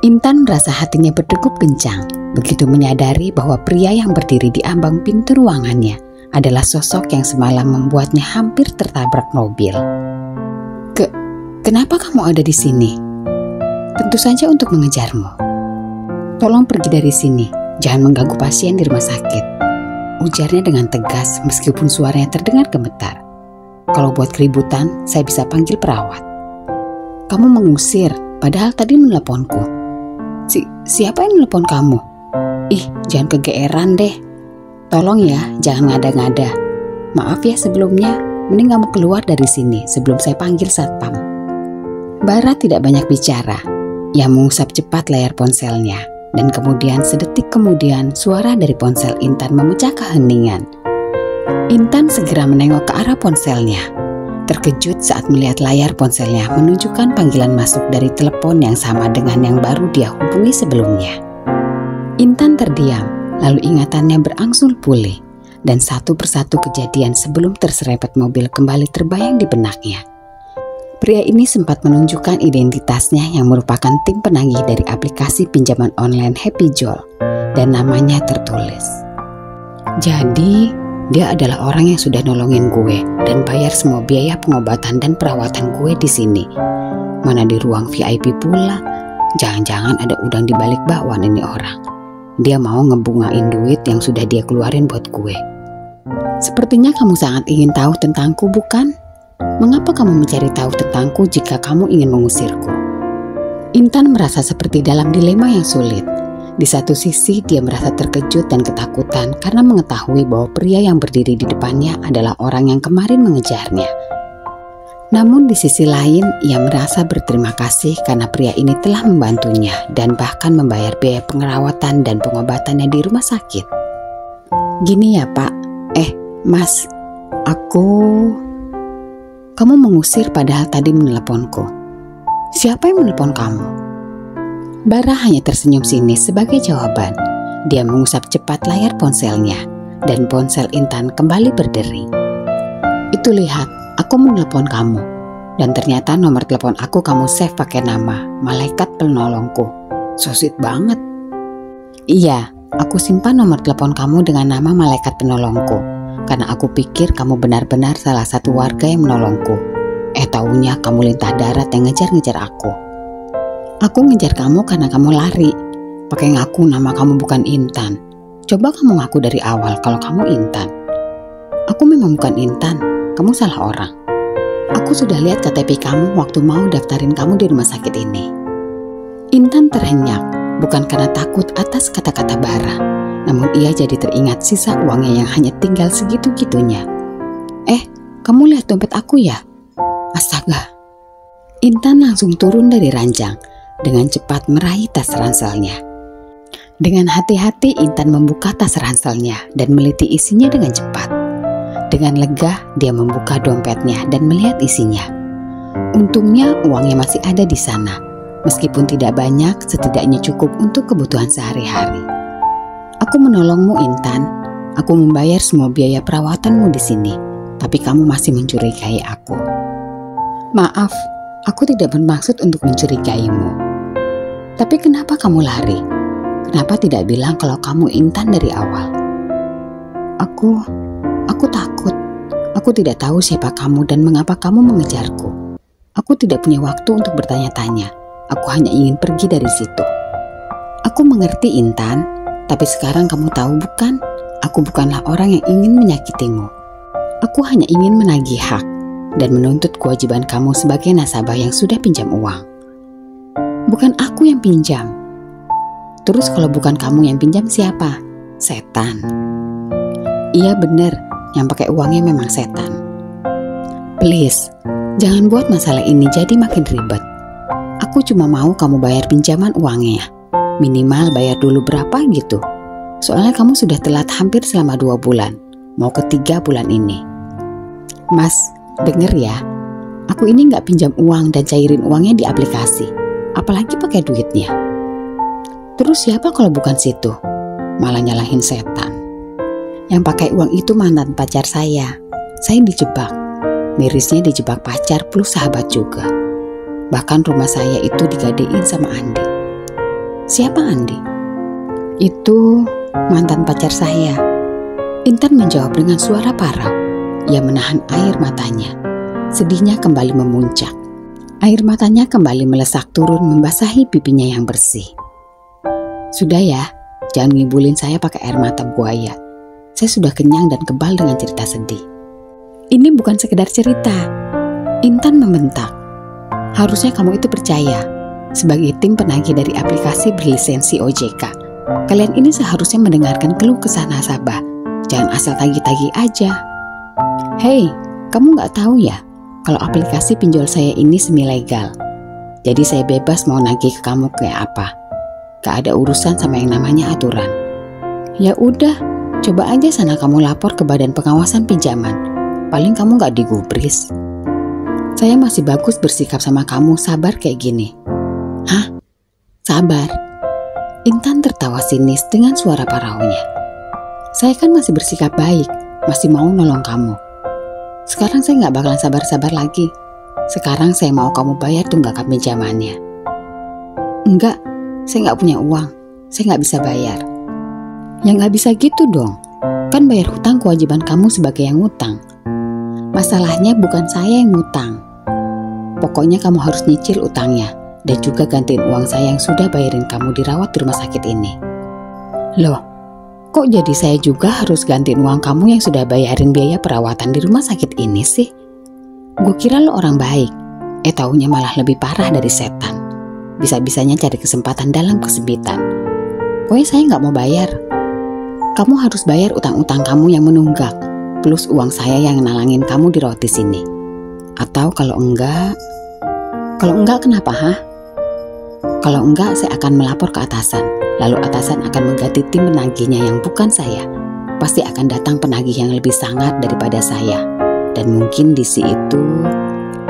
Intan merasa hatinya berdegup kencang begitu menyadari bahwa pria yang berdiri di ambang pintu ruangannya adalah sosok yang semalam membuatnya hampir tertabrak mobil. Kenapa kamu ada di sini? Tentu saja untuk mengejarmu. Tolong pergi dari sini, jangan mengganggu pasien di rumah sakit. Ujarnya dengan tegas meskipun suaranya terdengar gemetar. Kalau buat keributan, saya bisa panggil perawat. Kamu mengusir, padahal tadi meneleponku. Siapa yang nelpon kamu? Ih, jangan kegeeran deh. Tolong ya, jangan ngada-ngada. Maaf ya sebelumnya, mending kamu keluar dari sini sebelum saya panggil satpam. Bara tidak banyak bicara. Ia mengusap cepat layar ponselnya. Dan kemudian sedetik kemudian suara dari ponsel Intan memecah keheningan. Intan segera menengok ke arah ponselnya. Terkejut saat melihat layar ponselnya menunjukkan panggilan masuk dari telepon yang sama dengan yang baru dia hubungi sebelumnya. Intan terdiam, lalu ingatannya berangsur pulih, dan satu persatu kejadian sebelum terserempet mobil kembali terbayang di benaknya. Pria ini sempat menunjukkan identitasnya yang merupakan tim penagih dari aplikasi pinjaman online Happy Jol, dan namanya tertulis. Jadi, dia adalah orang yang sudah nolongin gue dan bayar semua biaya pengobatan dan perawatan gue di sini. Mana di ruang VIP pula, jangan-jangan ada udang di balik bakwan ini orang. Dia mau ngebungain duit yang sudah dia keluarin buat gue. Sepertinya kamu sangat ingin tahu tentangku, bukan? Mengapa kamu mencari tahu tentangku jika kamu ingin mengusirku? Intan merasa seperti dalam dilema yang sulit. Di satu sisi dia merasa terkejut dan ketakutan karena mengetahui bahwa pria yang berdiri di depannya adalah orang yang kemarin mengejarnya. Namun di sisi lain ia merasa berterima kasih karena pria ini telah membantunya dan bahkan membayar biaya pengerawatan dan pengobatannya di rumah sakit. Gini ya Pak, Mas, kamu mengusir padahal tadi meneleponku. Siapa yang menelpon kamu? Bara hanya tersenyum sinis sebagai jawaban. Dia mengusap cepat layar ponselnya dan ponsel Intan kembali berdering. Itu lihat, aku menelpon kamu dan ternyata nomor telepon aku kamu save pakai nama Malaikat Penolongku. So sweet banget. Iya, aku simpan nomor telepon kamu dengan nama Malaikat Penolongku karena aku pikir kamu benar-benar salah satu warga yang menolongku. Taunya kamu lintah darat yang ngejar-ngejar aku. Aku ngejar kamu karena kamu lari, pakai ngaku nama kamu bukan Intan. Coba kamu ngaku dari awal kalau kamu Intan. Aku memang bukan Intan, kamu salah orang. Aku sudah lihat KTP kamu waktu mau daftarin kamu di rumah sakit ini. Intan terhenyak, bukan karena takut atas kata-kata Bara, namun ia jadi teringat sisa uangnya yang hanya tinggal segitu-gitunya. Kamu lihat dompet aku ya? Astaga. Intan langsung turun dari ranjang. Dengan cepat meraih tas ranselnya. Dengan hati-hati Intan membuka tas ranselnya dan meliti isinya dengan cepat. Dengan lega dia membuka dompetnya dan melihat isinya. Untungnya uangnya masih ada di sana. Meskipun tidak banyak, setidaknya cukup untuk kebutuhan sehari-hari. Aku menolongmu Intan. Aku membayar semua biaya perawatanmu di sini. Tapi kamu masih mencurigai aku. Maaf, aku tidak bermaksud untuk mencurigaimu. Tapi kenapa kamu lari? Kenapa tidak bilang kalau kamu Intan dari awal? Aku takut. Aku tidak tahu siapa kamu dan mengapa kamu mengejarku. Aku tidak punya waktu untuk bertanya-tanya. Aku hanya ingin pergi dari situ. Aku mengerti Intan, tapi sekarang kamu tahu bukan? Aku bukanlah orang yang ingin menyakitimu. Aku hanya ingin menagih hak dan menuntut kewajiban kamu sebagai nasabah yang sudah pinjam uang. Bukan aku yang pinjam. Terus kalau bukan kamu yang pinjam siapa? Setan. Iya bener, yang pakai uangnya memang setan. Please, jangan buat masalah ini jadi makin ribet. Aku cuma mau kamu bayar pinjaman uangnya. Minimal bayar dulu berapa gitu. Soalnya kamu sudah telat hampir selama 2 bulan. Mau ke 3 bulan ini. Mas, denger ya. Aku ini gak pinjam uang dan cairin uangnya di aplikasi. Apalagi pakai duitnya. Terus siapa kalau bukan situ? Malah nyalahin setan. Yang pakai uang itu mantan pacar saya. Saya dijebak. Mirisnya dijebak pacar plus sahabat juga. Bahkan rumah saya itu digadein sama Andi. Siapa Andi? Itu mantan pacar saya. Intan menjawab dengan suara parau. Ia menahan air matanya. Sedihnya kembali memuncak. Air matanya kembali melesak turun membasahi pipinya yang bersih. Sudah ya, jangan ngibulin saya pakai air mata buaya. Saya sudah kenyang dan kebal dengan cerita sedih. Ini bukan sekedar cerita. Intan membentak. Harusnya kamu itu percaya. Sebagai tim penagih dari aplikasi berlisensi OJK, kalian ini seharusnya mendengarkan keluh kesah nasabah. Jangan asal tagih-tagih aja. Hei, kamu nggak tahu ya kalau aplikasi pinjol saya ini semi-legal. Jadi saya bebas mau nagih ke kamu kayak apa. Gak ada urusan sama yang namanya aturan. Ya udah, coba aja sana kamu lapor ke Badan Pengawasan Pinjaman. Paling kamu gak digubris. Saya masih bagus bersikap sama kamu, sabar kayak gini. Hah? Sabar? Intan tertawa sinis dengan suara paraunya. Saya kan masih bersikap baik, masih mau nolong kamu. Sekarang saya gak bakalan sabar-sabar lagi. Sekarang saya mau kamu bayar tunggakan pinjamannya. Enggak, saya gak punya uang. Saya gak bisa bayar. Ya gak bisa gitu dong. Kan bayar hutang kewajiban kamu sebagai yang ngutang. Masalahnya bukan saya yang ngutang. Pokoknya kamu harus nyicil utangnya. Dan juga gantiin uang saya yang sudah bayarin kamu dirawat di rumah sakit ini. Loh, kok jadi saya juga harus gantiin uang kamu yang sudah bayarin biaya perawatan di rumah sakit ini sih? Gue kira lo orang baik. Taunya malah lebih parah dari setan. Bisa-bisanya cari kesempatan dalam kesempitan. Pokoknya saya nggak mau bayar. Kamu harus bayar utang-utang kamu yang menunggak, plus uang saya yang nalangin kamu dirawat di sini. Atau kalau enggak kenapa ha? Kalau enggak saya akan melapor ke atasan. Lalu atasan akan mengganti tim penagihnya yang bukan saya. Pasti akan datang penagih yang lebih sangat daripada saya. Dan mungkin DC itu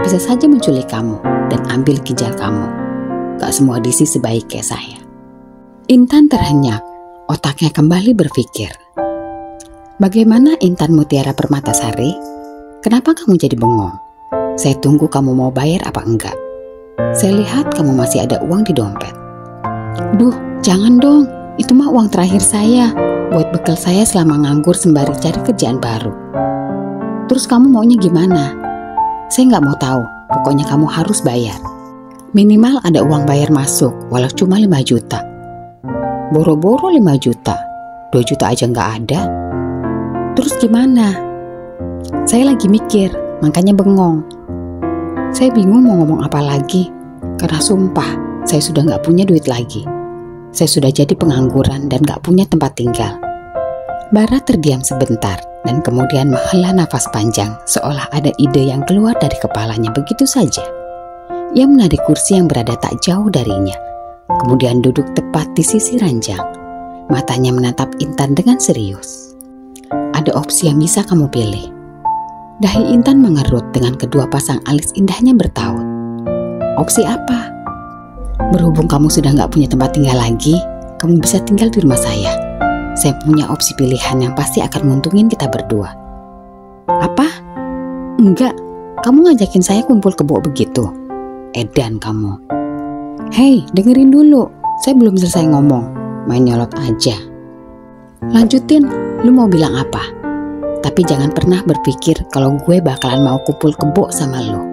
bisa saja menculik kamu dan ambil ginjal kamu. Gak semua DC sebaik kayak saya. Intan terhenyak, otaknya kembali berpikir. Bagaimana Intan Mutiara Permatasari? Kenapa kamu jadi bengong? Saya tunggu kamu mau bayar apa enggak. Saya lihat kamu masih ada uang di dompet. Duh, jangan dong. Itu mah uang terakhir saya. Buat bekal saya selama nganggur sembari cari kerjaan baru. Terus kamu maunya gimana? Saya nggak mau tahu. Pokoknya kamu harus bayar. Minimal ada uang bayar masuk, walau cuma 5 juta. Boro-boro 5 juta. 2 juta aja nggak ada. Terus gimana? Saya lagi mikir, makanya bengong. Saya bingung mau ngomong apa lagi. Karena sumpah, saya sudah nggak punya duit lagi. Saya sudah jadi pengangguran dan gak punya tempat tinggal. Bara terdiam sebentar dan kemudian menghela nafas panjang seolah ada ide yang keluar dari kepalanya begitu saja. Ia menarik kursi yang berada tak jauh darinya, kemudian duduk tepat di sisi ranjang. Matanya menatap Intan dengan serius. Ada opsi yang bisa kamu pilih. Dahi Intan mengerut dengan kedua pasang alis indahnya bertaut. Opsi apa? Berhubung kamu sudah gak punya tempat tinggal lagi, kamu bisa tinggal di rumah saya. Saya punya opsi pilihan yang pasti akan menguntungin kita berdua. Apa? Enggak, kamu ngajakin saya kumpul kebo begitu. Edan kamu. Hei, dengerin dulu. Saya belum selesai ngomong. Main nyolot aja. Lanjutin, lu mau bilang apa? Tapi jangan pernah berpikir kalau gue bakalan mau kumpul kebo sama lu.